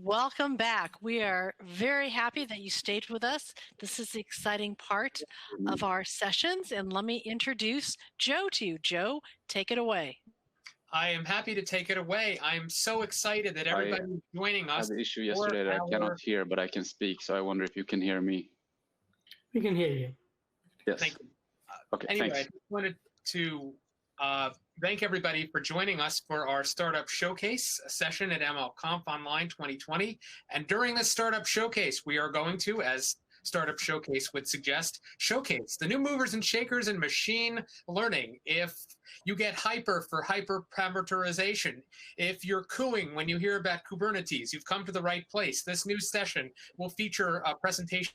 Welcome back. We are very happy that you stayed with us. This is the exciting part of our sessions, and let me introduce Joe to you. Joe, take it away. I am happy to take it away. I'm so excited that everybody is joining us. I had an issue yesterday that I cannot hear, but I can speak, so I wonder if you can hear me. We can hear you. Yes. Thank you. Okay, anyway, thanks. I just wanted to thank everybody for joining us for our Startup Showcase session at MLconf Online 2020. And during this Startup Showcase, we are going to, as Startup Showcase would suggest, showcase the new movers and shakers in machine learning. If you get hyper for hyperparameterization, if you're cooing when you hear about Kubernetes, you've come to the right place. This new session will feature a presentation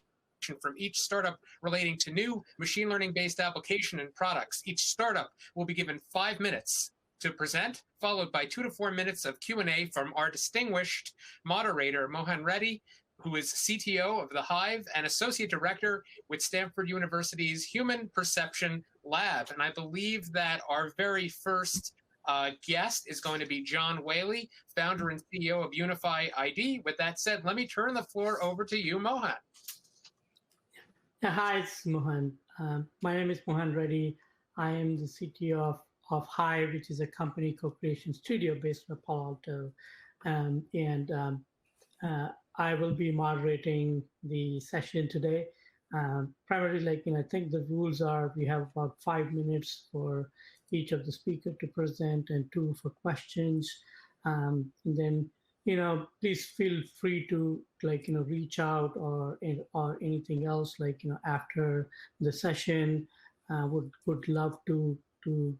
from each startup relating to new machine learning-based application and products. Each startup will be given 5 minutes to present, followed by 2 to 4 minutes of Q&A from our distinguished moderator, Mohan Reddy, who is CTO of The Hive and Associate Director with Stanford University's Human Perception Lab. And I believe that our very first guest is going to be John Whaley, founder and CEO of UnifyID. With that said, let me turn the floor over to you, Mohan. Hi, it's Mohan. My name is Mohan Reddy. I am the CTO of Hive, which is a company co-creation studio based in Palo Alto. I will be moderating the session today. Primarily, I think the rules are we have about 5 minutes for each of the speakers to present and 2 for questions. And then, please feel free to reach out or anything else after the session. Would love to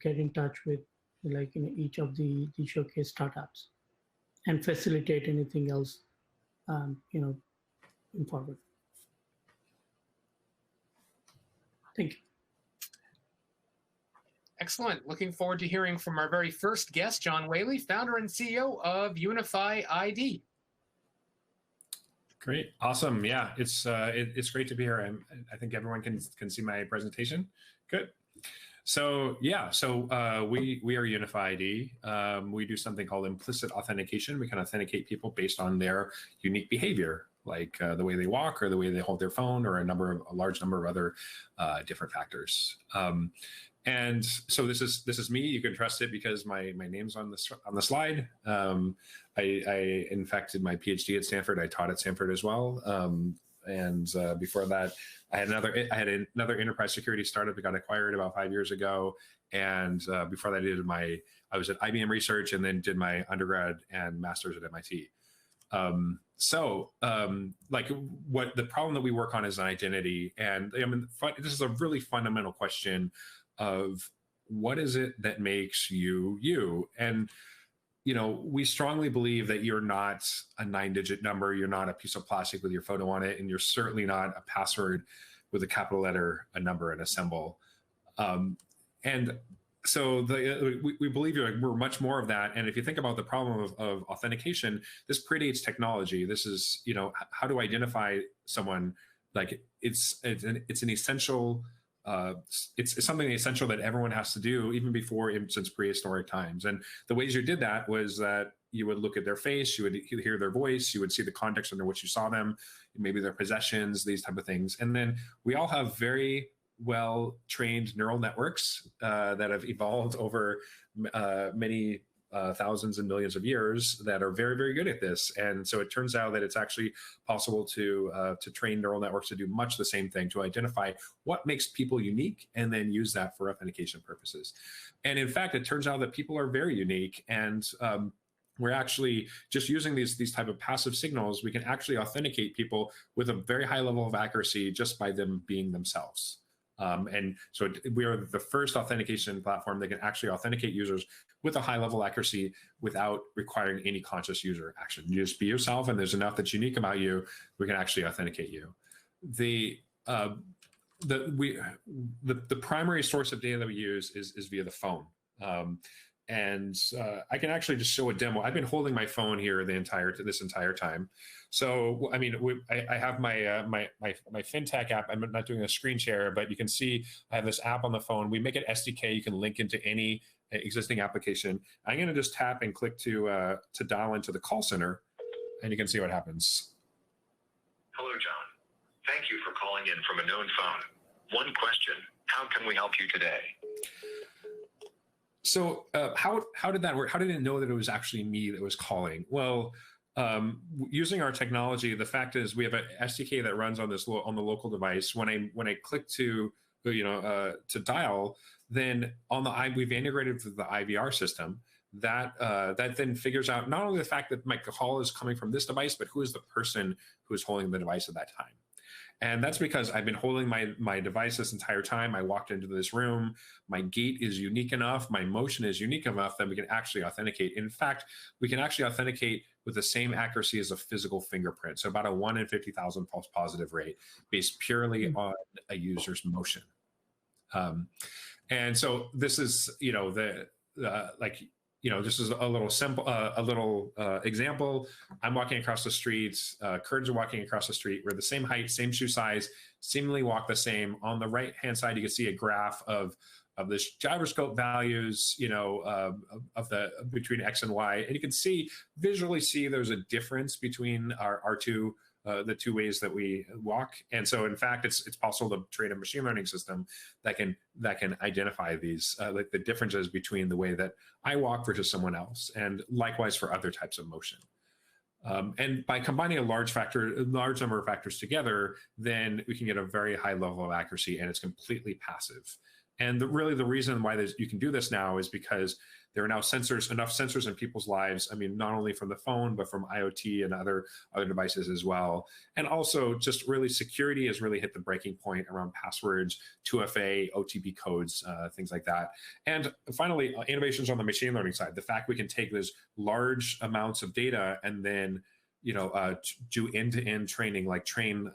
get in touch with each of the showcase startups and facilitate anything else in forward. Thank you. Excellent. Looking forward to hearing from our very first guest, John Whaley, founder and CEO of UnifyID. Great. Awesome. Yeah, it's great to be here. I think everyone can see my presentation. Good. So yeah, we are UnifyID. We do something called implicit authentication. We can authenticate people based on their unique behavior, like the way they walk or the way they hold their phone or a large number of other different factors. And so this is me. You can trust it because my name's on the slide. I in fact did my PhD at Stanford. I taught at Stanford as well. Before that, I had another enterprise security startup that got acquired about 5 years ago. And before that, I was at IBM Research and then did my undergrad and master's at MIT. What the problem that we work on is an identity, and this is a really fundamental question of what is it that makes you you? And we strongly believe that you're not a 9-digit number, you're not a piece of plastic with your photo on it, and you're certainly not a password with a capital letter, a number, and a symbol. And so we believe we're much more of that. And if you think about the problem of authentication, this predates technology. This is, how to identify someone. It's an essential. It's something essential that everyone has to do, even since prehistoric times. And the ways you did that was that you would look at their face, you would hear their voice, you would see the context under which you saw them, maybe their possessions, these type of things. And then we all have very well-trained neural networks that have evolved over many thousands and millions of years that are very, very good at this. And so it turns out that it's actually possible to train neural networks to do much the same thing, to identify what makes people unique and then use that for authentication purposes. And in fact, it turns out that people are very unique, and we're actually just using these type of passive signals. We can actually authenticate people with a very high level of accuracy just by them being themselves. And so we are the first authentication platform that can actually authenticate users with a high level accuracy without requiring any conscious user action. You just be yourself, and there's enough that's unique about you, we can actually authenticate you. The primary source of data that we use is via the phone. I can actually just show a demo. I've been holding my phone here this entire time. So, I mean, I have my FinTech app. I'm not doing a screen share, but you can see I have this app on the phone. We make it SDK. You can link into any existing application. I'm going to just tap and click to dial into the call center. and you can see what happens. Hello, John. Thank you for calling in from a known phone. One question, how can we help you today? So how did that work? How did it know that it was actually me that was calling? Well, using our technology, the fact is we have an SDK that runs on this on the local device. When I click to to dial, then on the we've integrated with the IVR system that that then figures out not only the fact that my call is coming from this device, but who is the person who is holding the device at that time. And that's because I've been holding my device this entire time. I walked into this room. My gait is unique enough. My motion is unique enough that we can actually authenticate. In fact, we can actually authenticate with the same accuracy as a physical fingerprint. So about a 1 in 50,000 false positive rate based purely on a user's motion. And so this is, this is a little simple, example. I'm walking across the street. Kurds are walking across the street. We're the same height, same shoe size, seemingly walk the same. On the right-hand side, you can see a graph of the gyroscope values, of between X and Y, and you can visually see there's a difference between our two. The two ways that we walk, and so in fact, it's possible to train a machine learning system that can identify these like the differences between the way that I walk versus someone else, and likewise for other types of motion. And by combining a large number of factors together, then we can get a very high level of accuracy, and it's completely passive. And really, the reason why you can do this now is because there are now enough sensors in people's lives. I mean, not only from the phone, but from IoT and other devices as well. And also just really security has really hit the breaking point around passwords, 2FA, OTP codes, things like that. And finally, innovations on the machine learning side. The fact we can take those large amounts of data and then do end-to-end training, like train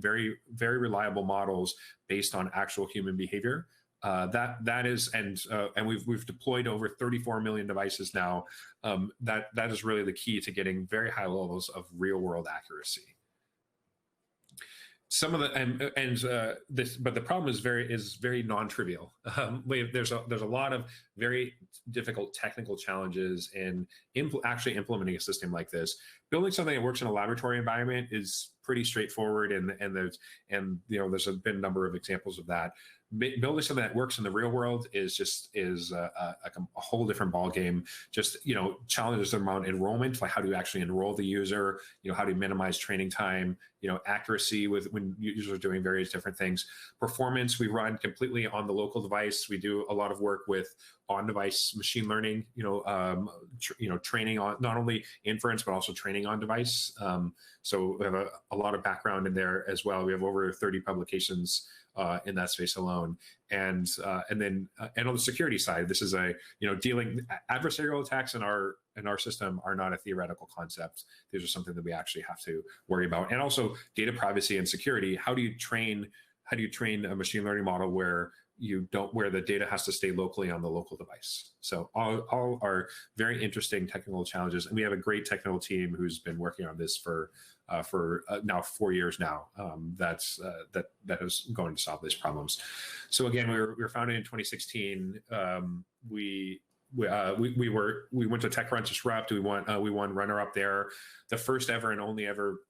very, very reliable models based on actual human behavior. That is, and we've deployed over 34 million devices now. That is really the key to getting very high levels of real world accuracy. Some of the but the problem is very non-trivial. There's a lot of very difficult technical challenges in actually implementing a system like this. Building something that works in a laboratory environment is pretty straightforward, and there's been a number of examples of that. Building something that works in the real world is a whole different ballgame. Just challenges around enrollment, like how do you actually enroll the user? How do you minimize training time? Accuracy when users are doing various different things. Performance, we run completely on the local device. We do a lot of work with on-device machine learning. Training on not only inference but also training on device. So we have a lot of background in there as well. We have over 30 publications in that space alone, and then on the security side, this is dealing adversarial attacks in our system are not a theoretical concept. These are something that we actually have to worry about, and also data privacy and security. How do you train a machine learning model where the data has to stay locally on the local device? So all are very interesting technical challenges, and we have a great technical team who's been working on this for now 4 years now. That is going to solve these problems. So again, we were founded in 2016. We went to TechCrunch Disrupt. We won runner up there, the first ever and only ever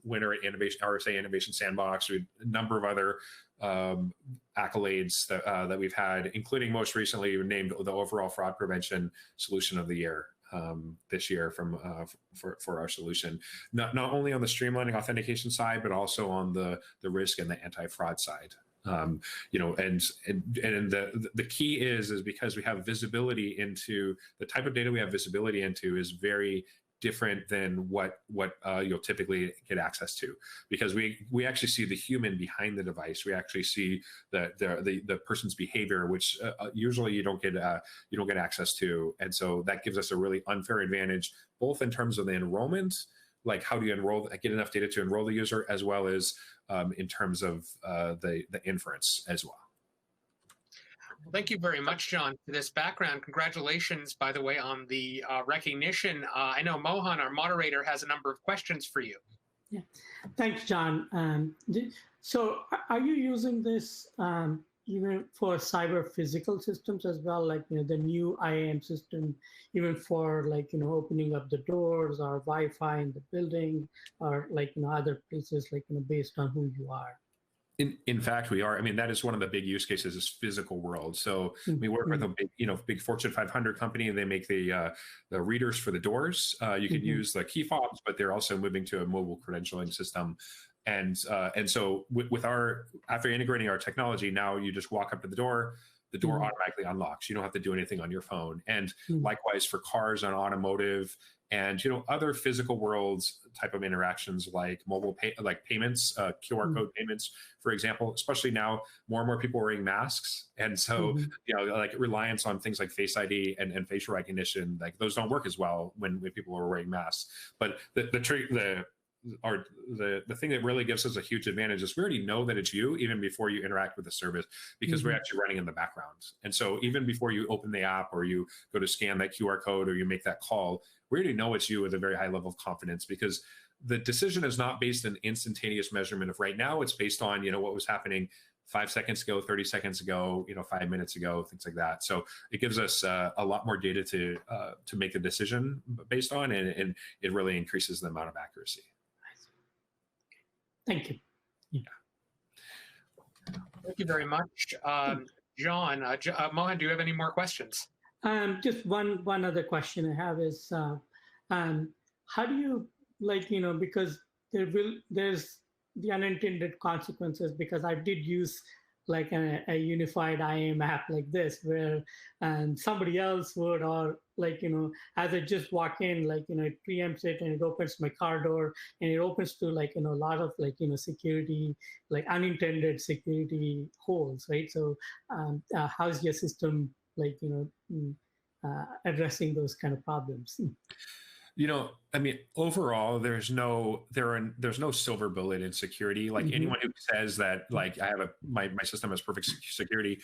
winner at RSA Innovation Sandbox. We had a number of other accolades that we've had, including most recently we named the overall fraud prevention solution of the year this year for our solution, not only on the streamlining authentication side, but also on the risk and the anti-fraud side. And the key is because we have visibility into the type of data we have visibility into is very different than what you'll typically get access to, because we actually see the human behind the device. We actually see the person's behavior, which usually you don't get access to, and so that gives us a really unfair advantage, both in terms of the enrollment, like how do you get enough data to enroll the user, as well as in terms of the inference as well. Well, thank you very much, John, for this background. Congratulations, by the way, on the recognition. I know Mohan, our moderator, has a number of questions for you. Yeah, thanks, John. So are you using this even for cyber physical systems as well, like the new IAM system, even for opening up the doors or Wi-Fi in the building, or other places based on who you are. In fact, we are. I mean, that is one of the big use cases is physical world. So we work with a big, big Fortune 500 company, and they make the readers for the doors. You can use the key fobs, but they're also moving to a mobile credentialing system. And so with our, after integrating our technology, now you just walk up to the door automatically unlocks. You don't have to do anything on your phone. And likewise for cars and automotive and other physical worlds type of interactions like mobile like payments, QR code payments, for example. Especially now, more and more people are wearing masks, and so like reliance on things like Face ID and facial recognition, like those don't work as well when people are wearing masks. But the thing that really gives us a huge advantage is we already know that it's you even before you interact with the service, because we're actually running in the background. And so even before you open the app or you go to scan that QR code or you make that call, we already know it's you with a very high level of confidence, because the decision is not based on instantaneous measurement of right now. It's based on what was happening 5 seconds ago, 30 seconds ago, 5 minutes ago, things like that. So it gives us a lot more data to make a decision based on, and it really increases the amount of accuracy. Thank you. Yeah. Thank you very much. John, Mohan, do you have any more questions? Just one other question I have is, how do you, because there's the unintended consequences, because I did use like a unified IAM app like this, where somebody else would, or as I just walk in, it preempts it and it opens my car door, and it opens to a lot of security, unintended security holes, right? So how's your system addressing those kind of problems? I mean, overall, there's no silver bullet in security. Like anyone who says that, I have my system has perfect security,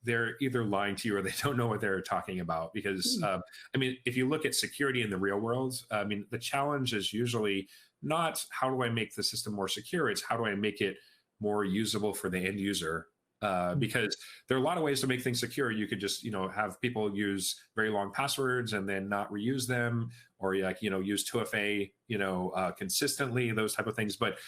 they're either lying to you or they don't know what they're talking about. Because I mean, if you look at security in the real world, I mean, the challenge is usually not how do I make the system more secure? It's how do I make it more usable for the end user? Because there are a lot of ways to make things secure. You could just, have people use very long passwords and then not reuse them, or use 2FA, consistently, those type of things. But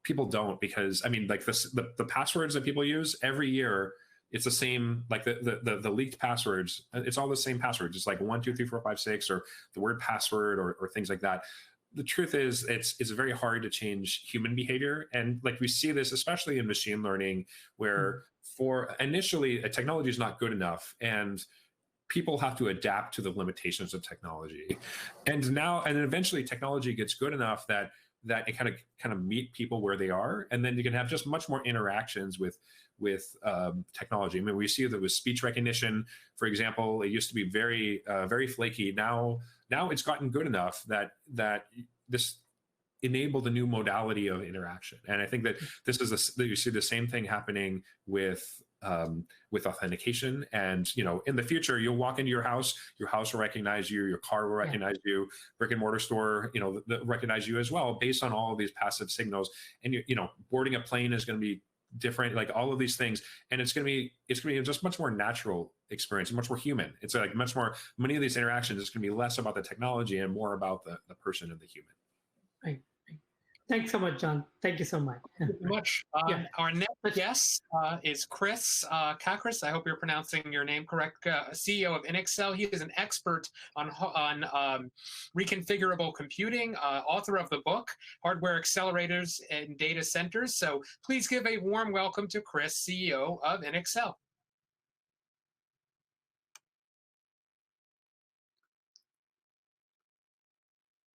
people don't, because I mean, the passwords that people use every year, it's the same, the leaked passwords. It's all the same passwords. It's like 1, 2, 3, 4, 5, 6, or the word password, or things like that. The truth is, it's very hard to change human behavior. And we see this, especially in machine learning, where for initially a technology is not good enough, and people have to adapt to the limitations of technology. And eventually technology gets good enough that it kind of meet people where they are. And then you can have just much more interactions with technology. I mean, we see that with speech recognition, for example, it used to be very, very flaky. Now it's gotten good enough that this enabled a new modality of interaction. And I think that that you see the same thing happening with authentication. And in the future, you'll walk into your house will recognize you, your car will recognize you, brick and mortar store, recognize you as well, based on all of these passive signals. And boarding a plane is going to be different, all of these things, and it's going to be just much more natural experience, much more human. It's many of these interactions, it's going to be less about the technology and more about the person and the human. Right. Thanks so much, John. Thank you so much. Thank you very much. Our next guest is Chris Kakris. I hope you're pronouncing your name correct. CEO of InXel. He is an expert on reconfigurable computing, author of the book, Hardware Accelerators in Data Centers. So please give a warm welcome to Chris, CEO of InXel.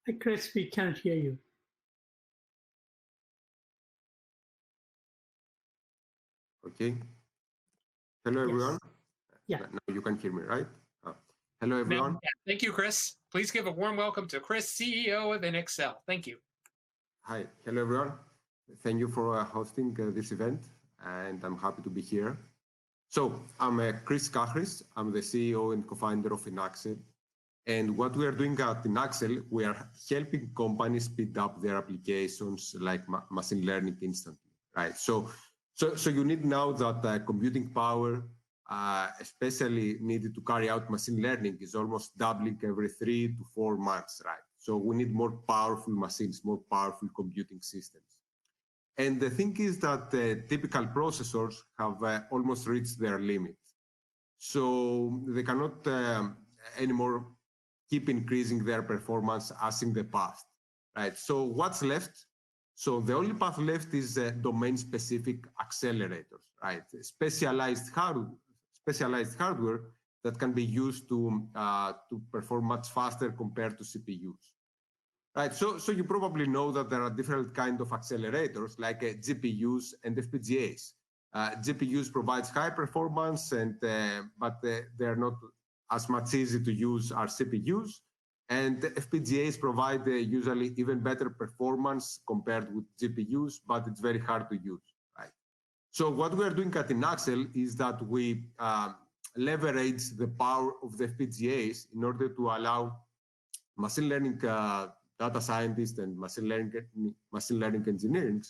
Hi, Chris, we can't hear you. Okay. Hello, everyone. Yeah. Now you can hear me, right? Hello, everyone. Thank you, Chris. Please give a warm welcome to Chris, CEO of InXel. Thank you. Hi. Hello, everyone. Thank you for hosting this event, and I'm happy to be here. So I'm Chris Kakris. I'm the CEO and co-founder of InXel. And what we are doing at InXel, we are helping companies speed up their applications like machine learning instantly, right? So So you need now that computing power, especially needed to carry out machine learning, is almost doubling every 3 to 4 months, right? So we need more powerful machines, more powerful computing systems. And the thing is that typical processors have almost reached their limit. So they cannot anymore keep increasing their performance as in the past, right? So what's left? So the only path left is domain-specific accelerators, right? Specialized hardware that can be used to perform much faster compared to CPUs. Right, so you probably know that there are different kinds of accelerators like GPUs and FPGAs. GPUs provides high performance, but they're not as much easy to use as CPUs. And FPGAs provide usually even better performance compared with GPUs, but it's very hard to use, right? So what we are doing at InXel is that we leverage the power of the FPGAs in order to allow machine learning data scientists and machine learning engineering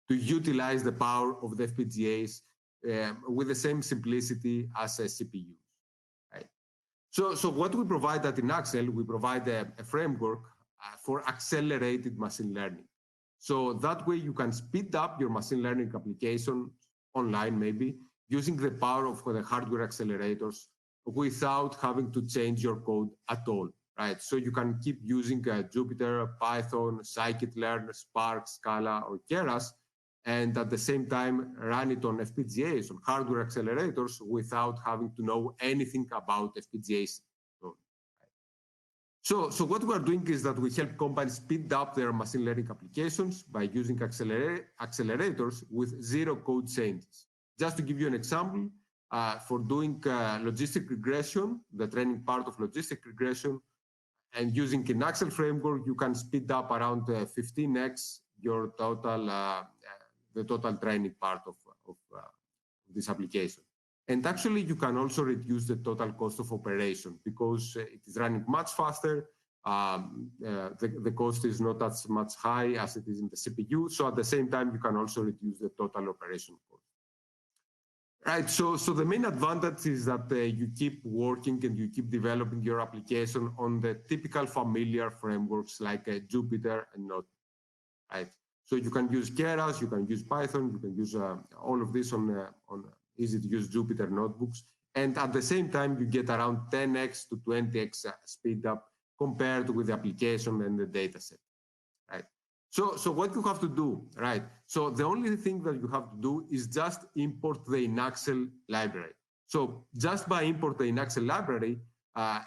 to utilize the power of the FPGAs with the same simplicity as a CPU, right? So what we provide at InXel, we provide a framework for accelerated machine learning. So that way you can speed up your machine learning application online, maybe, using the power of the hardware accelerators without having to change your code at all. Right, so you can keep using Jupyter, Python, scikit-learn, Spark, Scala, or Keras, and at the same time run it on FPGAs, on hardware accelerators, without having to know anything about FPGAs. So what we are doing is that we help companies speed up their machine learning applications by using accelerators with zero code changes. Just to give you an example, for doing logistic regression, the training part of logistic regression, and using InXel framework, you can speed up around 15x your total, the total training part of this application. And actually, you can also reduce the total cost of operation because it is running much faster. The cost is not as much high as it is in the CPU. So at the same time, you can also reduce the total operation cost. Right, so the main advantage is that you keep working and you keep developing your application on the typical familiar frameworks like Jupyter and Node, right? So you can use Keras, you can use Python, you can use all of this on easy-to-use Jupyter notebooks, and at the same time you get around 10x to 20x speed up compared with the application and the dataset, right? So what you have to do, right? So the only thing that you have to do is just import the InXel library. So just by import the InXel library,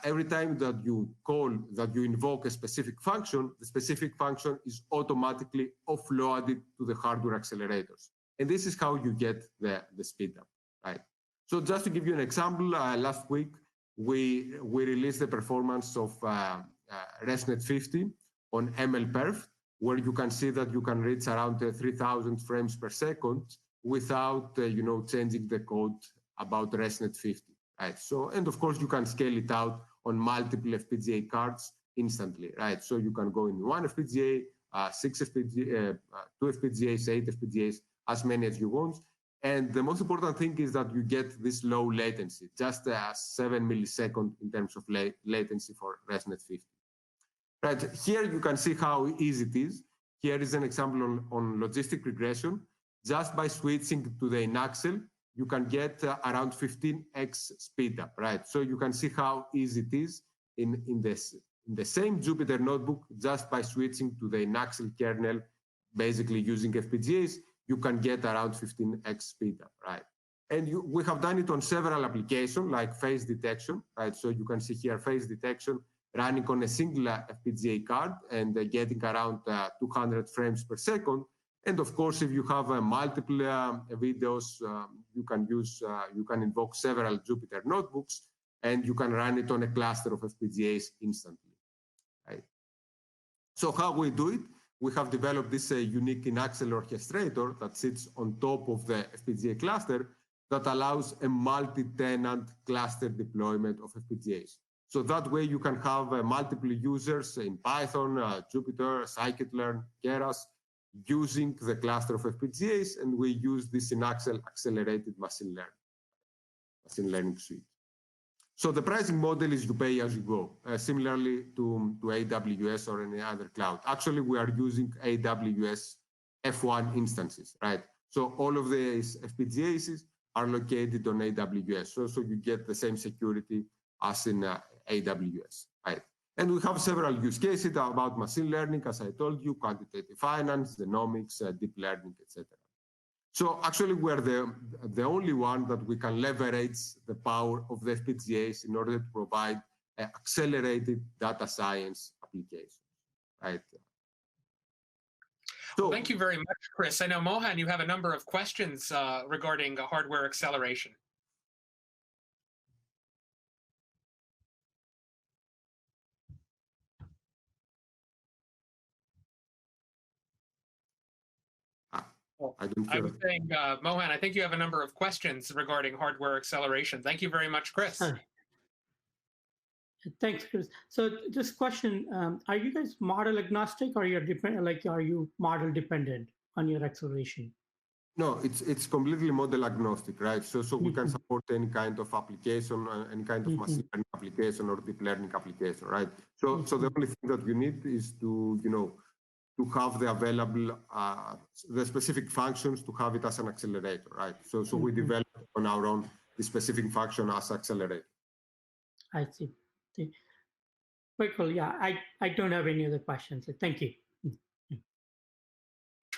every time that you invoke a specific function, the specific function is automatically offloaded to the hardware accelerators. And this is how you get the speed up, right? So just to give you an example, last week, we released the performance of ResNet 50 on MLperf, where you can see that you can reach around 3,000 frames per second without, changing the code about ResNet 50, right? So, and of course, you can scale it out on multiple FPGA cards instantly, right? So you can go in one FPGA, 6 FPGA, 2 FPGAs, 8 FPGAs, as many as you want. And the most important thing is that you get this low latency, just 7 milliseconds in terms of latency for ResNet 50. Right, here you can see how easy it is. Here is an example on logistic regression. Just by switching to the InXel, you can get around 15x speed up, right? So you can see how easy it is in the same Jupyter notebook, just by switching to the InXel kernel, basically using FPGAs, you can get around 15x speed up, right? And we have done it on several applications like face detection, right? So you can see here face detection running on a single FPGA card and getting around 200 frames per second. And of course, if you have multiple videos, you can invoke several Jupyter notebooks and you can run it on a cluster of FPGAs instantly, right? So how we do it? We have developed this unique InXel orchestrator that sits on top of the FPGA cluster that allows a multi-tenant cluster deployment of FPGAs. So that way you can have multiple users in Python, Jupyter, scikit-learn, Keras, using the cluster of FPGAs, and we use this InXel accelerated machine learning suite. So the pricing model is you pay as you go, similarly to AWS or any other cloud. Actually, we are using AWS F1 instances, right? So all of these FPGAs are located on AWS. So you get the same security as in AWS, right? And we have several use cases about machine learning, as I told you, quantitative finance, genomics, deep learning, etc. So actually, we're the only one that we can leverage the power of the FPGAs in order to provide accelerated data science applications, right? So, thank you very much, Chris. I know, Mohan, you have a number of questions regarding hardware acceleration. I was saying, Mohan, I think you have a number of questions regarding hardware acceleration. Thank you very much, Chris. Thanks, Chris. So this question, are you guys model agnostic, or are you model dependent on your acceleration? No, it's completely model agnostic, right? So we can support any kind of application, any kind of machine learning application or deep learning application, right? So the only thing that you need is to, to have the available, the specific functions to have it as an accelerator, right? So we develop on our own the specific function as accelerator. I see. Very cool. Yeah, I don't have any other questions. Thank you.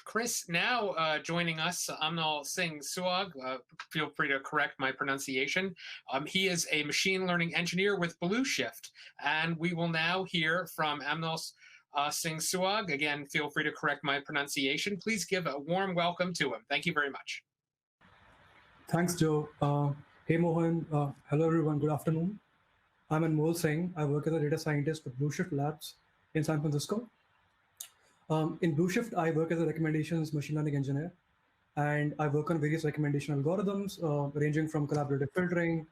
Chris, now joining us, Amnal Singh Suag. Feel free to correct my pronunciation. He is a machine learning engineer with Blueshift, and we will now hear from Amnal Singh Suag. Again, feel free to correct my pronunciation. Please give a warm welcome to him. Thank you very much. Thanks, Joe. Hey, Mohan. Hello, everyone. Good afternoon. I'm Anmol Singh. I work as a data scientist with Blueshift Labs in San Francisco. In Blueshift, I work as a recommendations machine learning engineer, and I work on various recommendation algorithms, ranging from collaborative filtering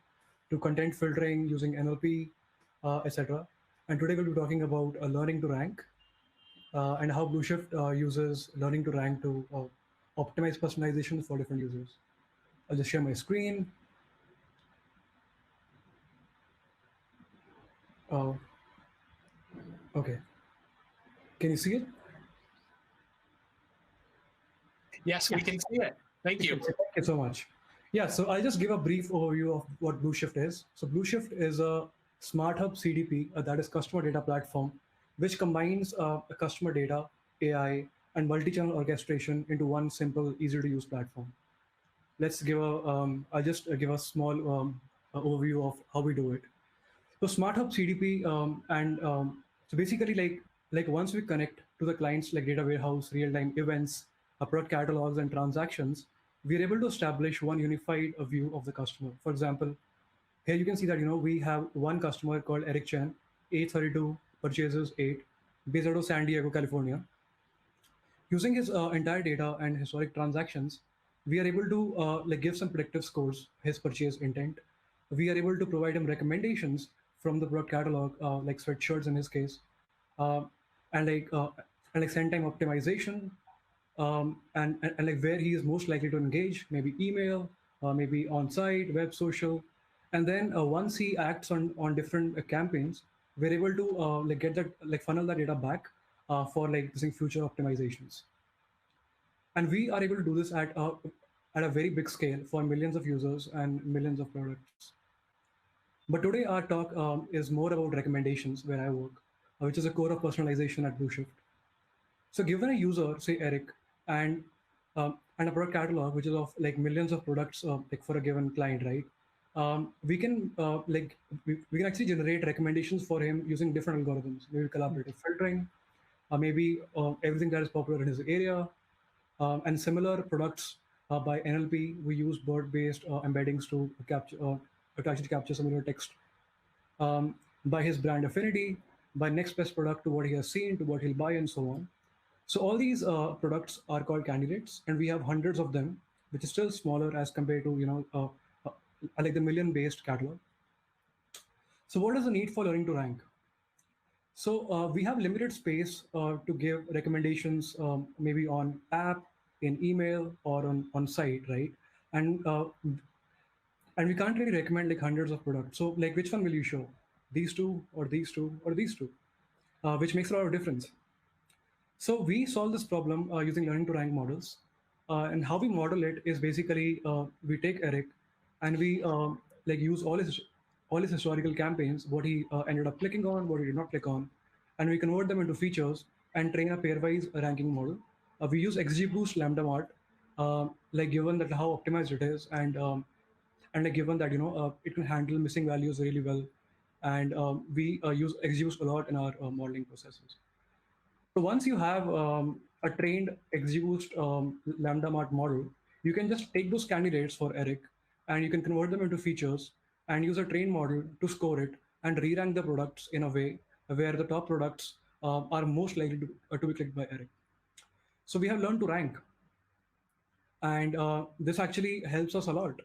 to content filtering using NLP, etc. And today we'll be talking about learning to rank and how Blueshift uses learning to rank to optimize personalization for different users. I'll just share my screen. Okay. Can you see it? Yes, we can see it. Thank you. Thank you so much. Yeah, so I'll just give a brief overview of what Blueshift is. So Blueshift is a Smart Hub CDP, that is customer data platform, which combines customer data, AI, and multi-channel orchestration into one simple, easy to use platform. Let's give I'll just give a small overview of how we do it. So Smart Hub CDP, so basically like once we connect to the client's like data warehouse, real-time events, product catalogs and transactions, we're able to establish one unified view of the customer. For example, here you can see that we have one customer called Eric Chen, age 32, purchases 8, based out of San Diego, California. Using his entire data and historic transactions, we are able to like give some predictive scores, his purchase intent. We are able to provide him recommendations from the product catalog, like sweatshirts in his case, and like send time optimization, and like where he is most likely to engage, maybe email, maybe on-site, web, social. And then once he acts on different campaigns, we're able to like get that, like funnel that data back for like using future optimizations. And we are able to do this at a very big scale for millions of users and millions of products. But today our talk is more about recommendations where I work, which is a core of personalization at Blueshift. So given a user, say Eric, and a product catalog, which is of like millions of products like for a given client, right? We can we can actually generate recommendations for him using different algorithms, maybe collaborative filtering, maybe everything that is popular in his area, and similar products by NLP. We use BERT-based embeddings to actually capture similar text by his brand affinity, by next best product to what he has seen, to what he'll buy, and so on. So all these products are called candidates, and we have hundreds of them, which is still smaller as compared to like the million-based catalog. So what is the need for learning to rank? So we have limited space to give recommendations, maybe on app, in email, or on site, right? And and we can't really recommend like hundreds of products. So like, which one will you show? These two, or these two, or these two, which makes a lot of difference. So we solve this problem using learning to rank models. And how we model it is basically we take Eric and we like use all his historical campaigns, what he ended up clicking on, what he did not click on, and we convert them into features and train a pairwise ranking model. We use XGBoost Lambda Mart, like given that how optimized it is, and like given that it can handle missing values really well, and we use XGBoost a lot in our modeling processes. So once you have a trained XGBoost Lambda Mart model, you can just take those candidates for Eric and you can convert them into features and use a trained model to score it and re-rank the products in a way where the top products are most likely to be clicked by Eric. So we have learned to rank, and this actually helps us a lot.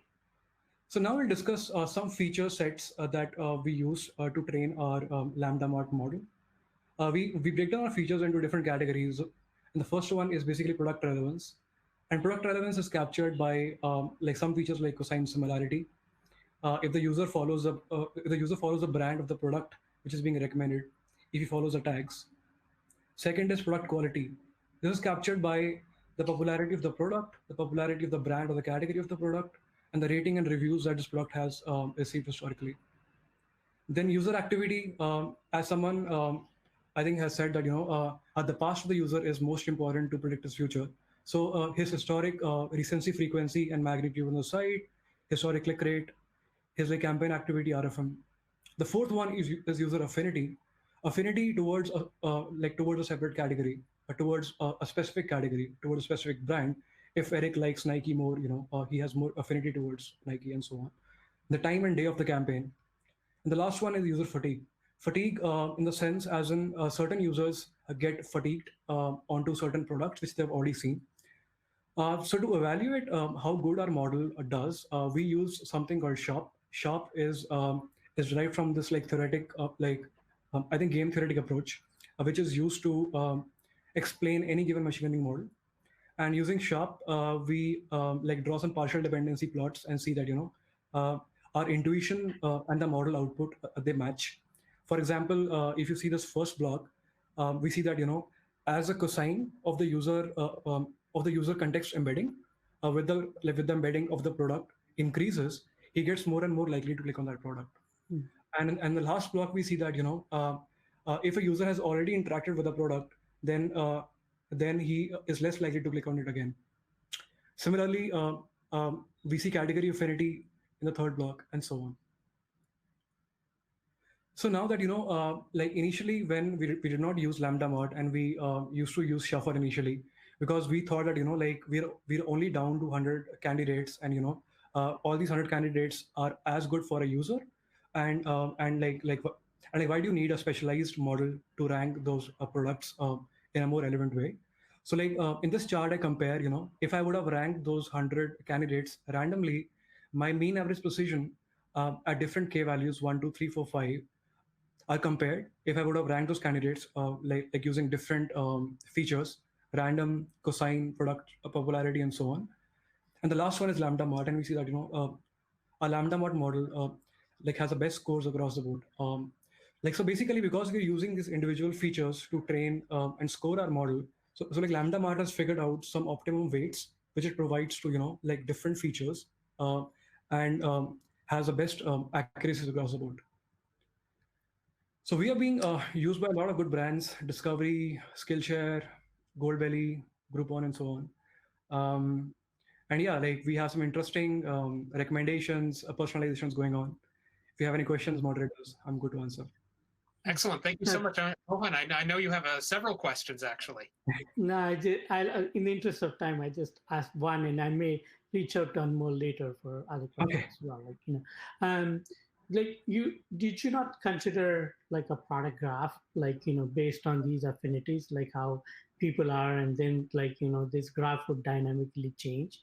So now we'll discuss some feature sets that we use to train our Lambda Mart model. We break down our features into different categories. And the first one is basically product relevance. And product relevance is captured by like some features like cosine similarity. If the user follows the brand of the product which is being recommended, if he follows the tags. Second is product quality. This is captured by the popularity of the product, the popularity of the brand or the category of the product, and the rating and reviews that this product has received historically. Then user activity, as someone I think has said that the past of the user is most important to predict his future. So his historic recency, frequency, and magnitude on the site, historic click rate, his like campaign activity, RFM. The fourth one is user affinity. Affinity towards towards a separate category, towards a specific category, towards a specific brand. If Eric likes Nike more, he has more affinity towards Nike, and so on. The time and day of the campaign. And the last one is user fatigue. Fatigue in the sense as in certain users get fatigued onto certain products which they've already seen. So to evaluate how good our model does, we use something called SHOP. SHOP is derived from this like theoretic, I think game theoretic approach, which is used to explain any given machine learning model. And using SHOP, we like draw some partial dependency plots and see that our intuition and the model output they match. For example, if you see this first block, we see that as a cosine of the user context embedding with the embedding of the product increases, he gets more and more likely to click on that product. And the last block we see that if a user has already interacted with the product, then he is less likely to click on it again. Similarly, we see category affinity in the third block, and so on. So now that like initially when we did not use Lambda Mart, and we used to use Shuffle initially because we thought that like we're only down to 100 candidates, and all these 100 candidates are as good for a user, and why do you need a specialized model to rank those products in a more relevant way? So like in this chart I compare, if I would have ranked those 100 candidates randomly, my mean average precision at different k values 1, 2, 3, 4, 5 are compared. If I would have ranked those candidates like using different features, random, cosine, product popularity, and so on. And the last one is Lambda Mart, and we see that a Lambda Mart model like has the best scores across the board. So basically, because we're using these individual features to train and score our model, so like Lambda Mart has figured out some optimum weights which it provides to like different features and has the best accuracies across the board. So we are being used by a lot of good brands: Discovery, Skillshare, Goldbelly, Groupon, and so on. And yeah, like we have some interesting recommendations, personalizations going on. If you have any questions, moderators, I'm good to answer. Excellent. Thank you so much, Mohan. I know you have several questions, actually. No, in the interest of time, I just asked one, and I may reach out to Anmol later for other questions as well. Like, did you not consider like a product graph, like based on these affinities, like how people are, and then like this graph would dynamically change?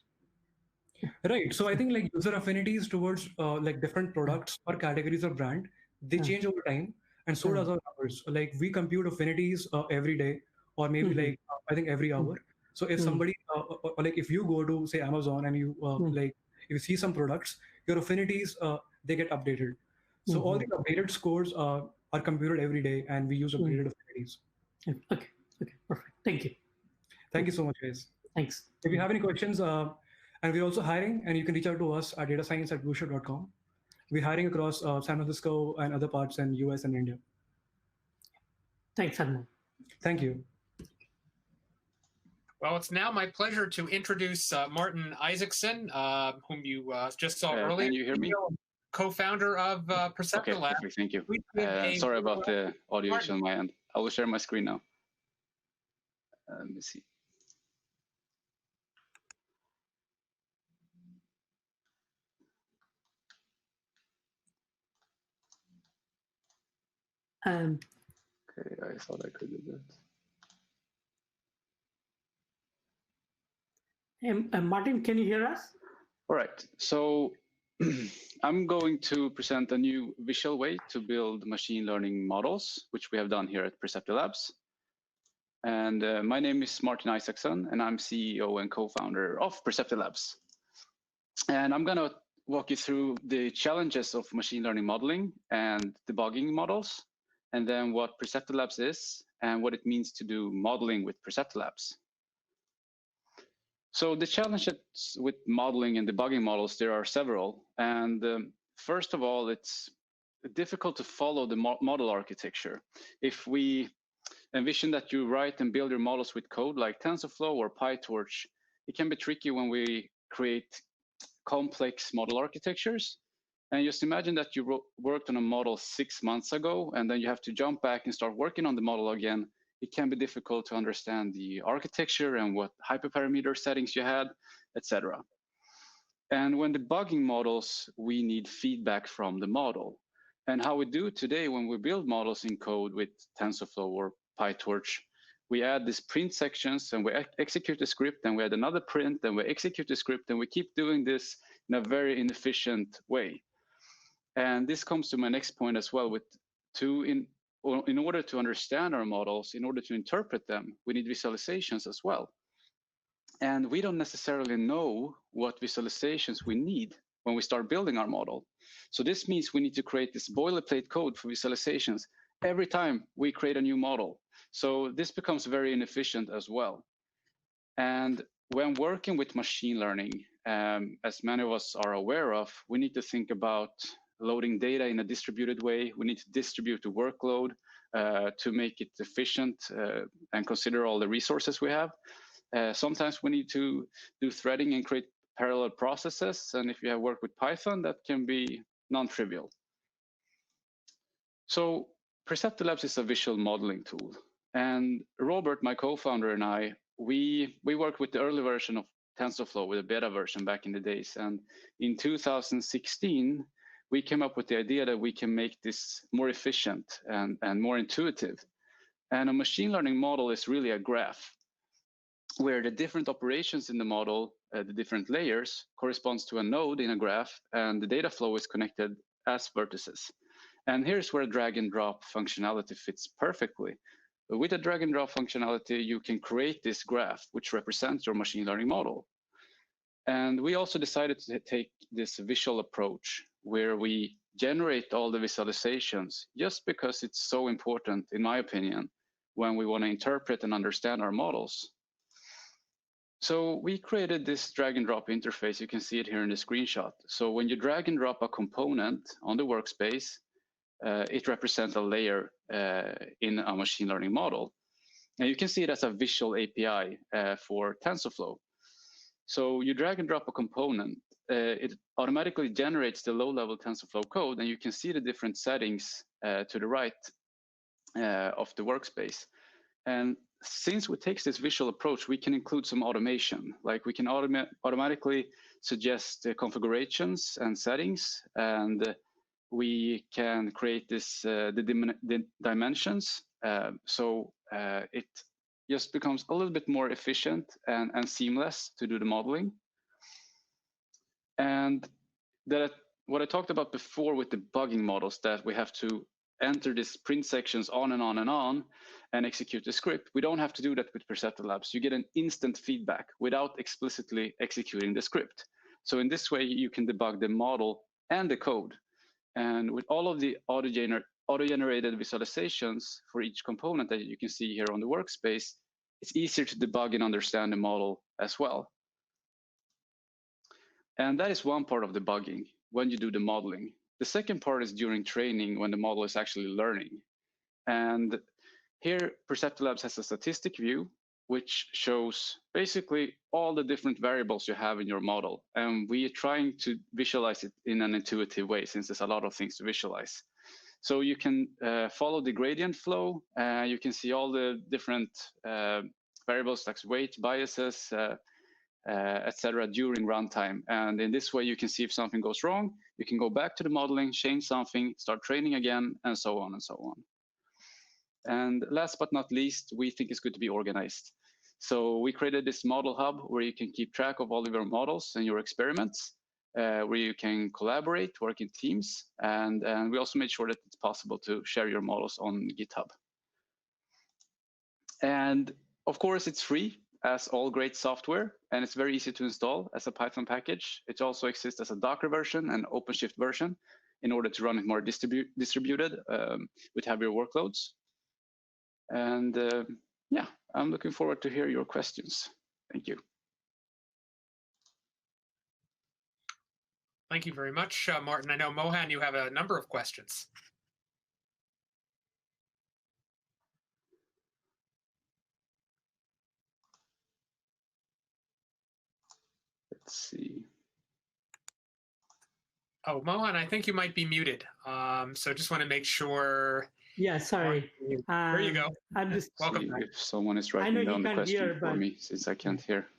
Right. So I think like user affinities towards like different products or categories of brand, they change over time. and so does our hours. Like we compute affinities every day, or maybe like I think every hour. So if somebody like if you go to say Amazon and you like if you see some products, your affinities they get updated. So all the updated scores are computed every day, and we use updated affinities. Okay. Okay. Perfect. Thank you. Thank you so much, guys. Thanks. If you have any questions, and we're also hiring, and you can reach out to us at datascience@blueshift.com. We're hiring across San Francisco and other parts in US and India. Thanks, Arman. Thank you. Well, it's now my pleasure to introduce Martin Isaacson, whom you just saw earlier. Can you hear me? Co-founder of Perception Okay, Lab. perfect. Thank you. Sorry about the audio issue on my end. I will share my screen now. Let me see. Okay, I thought I could do that. Martin, can you hear us? All right. So I'm going to present a new visual way to build machine learning models, which we have done here at Perception Labs. And my name is Martin Isaacson, and I'm CEO and co-founder of Perception Labs. And I'm going to walk you through the challenges of machine learning modeling and debugging models, and then what Perception Labs is and what it means to do modeling with Perception Labs. So the challenges with modeling and debugging models, there are several. And first of all, it's difficult to follow the model architecture. If we envision that you write and build your models with code like TensorFlow or PyTorch, it can be tricky when we create complex model architectures. And just imagine that you worked on a model 6 months ago, and then you have to jump back and start working on the model again. It can be difficult to understand the architecture and what hyperparameter settings you had, etc. And when debugging models, we need feedback from the model. And how we do it today when we build models in code with TensorFlow or PyTorch, we add these print sections and we execute the script, and we add another print, and we execute the script, and we keep doing this in a very inefficient way. And this comes to my next point as well. In order to understand our models, in order to interpret them, we need visualizations as well. And we don't necessarily know what visualizations we need when we start building our model. So this means we need to create this boilerplate code for visualizations every time we create a new model. So this becomes very inefficient as well. And when working with machine learning, as many of us are aware of, we need to think about loading data in a distributed way. We need to distribute the workload to make it efficient and consider all the resources we have. Sometimes we need to do threading and create parallel processes. And if you have worked with Python, that can be non-trivial. So Perception Labs is a visual modeling tool. And Robert, my co-founder, and I, we worked with the early version of TensorFlow with a beta version back in the days. And in 2016, we came up with the idea that we can make this more efficient and more intuitive. And a machine learning model is really a graph where the different operations in the model, the different layers, corresponds to a node in a graph, and the data flow is connected as vertices. And here's where drag and drop functionality fits perfectly. With a drag and drop functionality, you can create this graph, which represents your machine learning model. And we also decided to take this visual approach where we generate all the visualizations just because it's so important, in my opinion, when we want to interpret and understand our models. So we created this drag and drop interface. You can see it here in the screenshot. So when you drag and drop a component on the workspace, it represents a layer in a machine learning model. And you can see it as a visual API for TensorFlow. So you drag and drop a component, it automatically generates the low-level TensorFlow code, and you can see the different settings to the right of the workspace. And since we take this visual approach, we can include some automation. Like we can automatically suggest the configurations and settings, and we can create this the dimensions. So it just becomes a little bit more efficient and seamless to do the modeling. And what I talked about before with debugging models, that we have to enter these print sections on and on and on and execute the script. We don't have to do that with Perceptor Labs. You get an instant feedback without explicitly executing the script. So in this way, you can debug the model and the code. And with all of the auto-generated visualizations for each component that you can see here on the workspace, it's easier to debug and understand the model as well. And that is one part of debugging when you do the modeling. The second part is during training when the model is actually learning. And here, Perceptor Labs has a statistic view, which shows basically all the different variables you have in your model. And we are trying to visualize it in an intuitive way, since there's a lot of things to visualize. So you can follow the gradient flow. You can see all the different variables like weight, biases, etc. during runtime. And in this way, you can see if something goes wrong. You can go back to the modeling, change something, start training again, and so on and so on. And last but not least, we think it's good to be organized. So we created this model hub where you can keep track of all of your models and your experiments, where you can collaborate, work in teams, and we also made sure that it's possible to share your models on GitHub. And of course, it's free, as all great software, and it's very easy to install as a Python package. It also exists as a Docker version and OpenShift version in order to run it more distributed with heavier workloads. And yeah, I'm looking forward to hear your questions. Thank you. Thank you very much, Martin. I know, Mohan, you have a number of questions. Let's see. Oh, Mohan, I think you might be muted. So just want to make sure. Yeah, sorry. There you go. I'm just welcome. If someone is writing down the question for me, since I can't hear.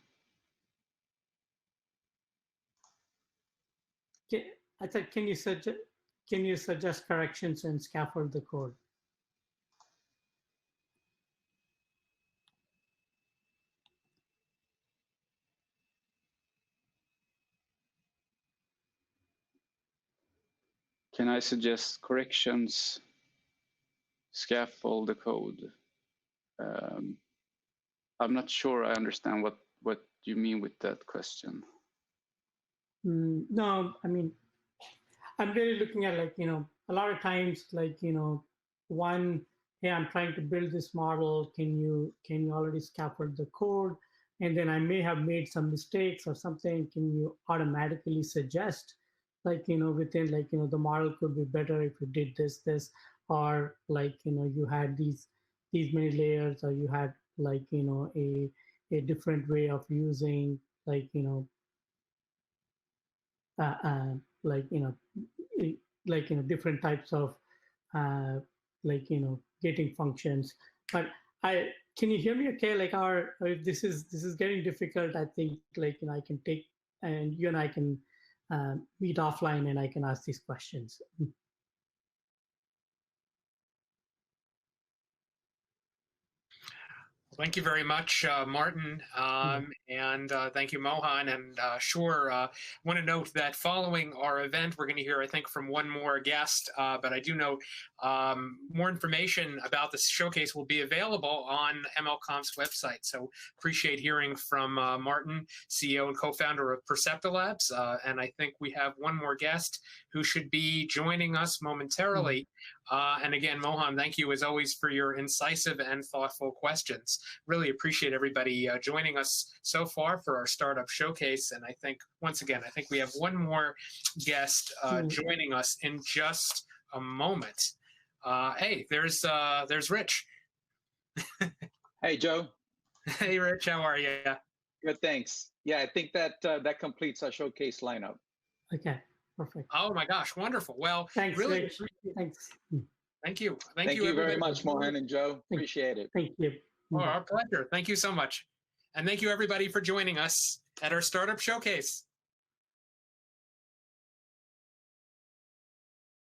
I thought, can you suggest corrections and scaffold the code? Can I suggest corrections, scaffold the code? I'm not sure I understand what you mean with that question. No, I mean, I'm really looking at, like, a lot of times, like, one, hey, I'm trying to build this model. Can you already scaffold the code? And then I may have made some mistakes or something. Can you automatically suggest, like, within, like, the model could be better if you did this, or like, you had these many layers, or you had, like, a different way of using, like, different types of getting functions. But can you hear me okay? Like, if this is getting difficult, I think, like, I can take, and you and I can meet offline and I can ask these questions. Thank you very much, Martin, and thank you, Mohan. And sure, I want to note that following our event, we're going to hear, I think, from one more guest. But I do know more information about this showcase will be available on MLconf's website. So appreciate hearing from Martin, CEO and co-founder of Perceptor Labs. And I think we have one more guest who should be joining us momentarily. And again, Mohan, thank you as always for your incisive and thoughtful questions. Really appreciate everybody joining us so far for our startup showcase. And I think, once again, I think we have one more guest joining us in just a moment. Hey, there's Rich. Hey, Joe. Hey, Rich, how are you? Good, thanks. Yeah, I think that that completes our showcase lineup. Okay. Perfect. Oh my gosh, wonderful. Well, thanks, really, Rich. Thanks. Thank you. Thank you very much, Mohan and Joe. Appreciate it. Thank you. Oh, our pleasure. Thank you so much. And thank you, everybody, for joining us at our Startup Showcase.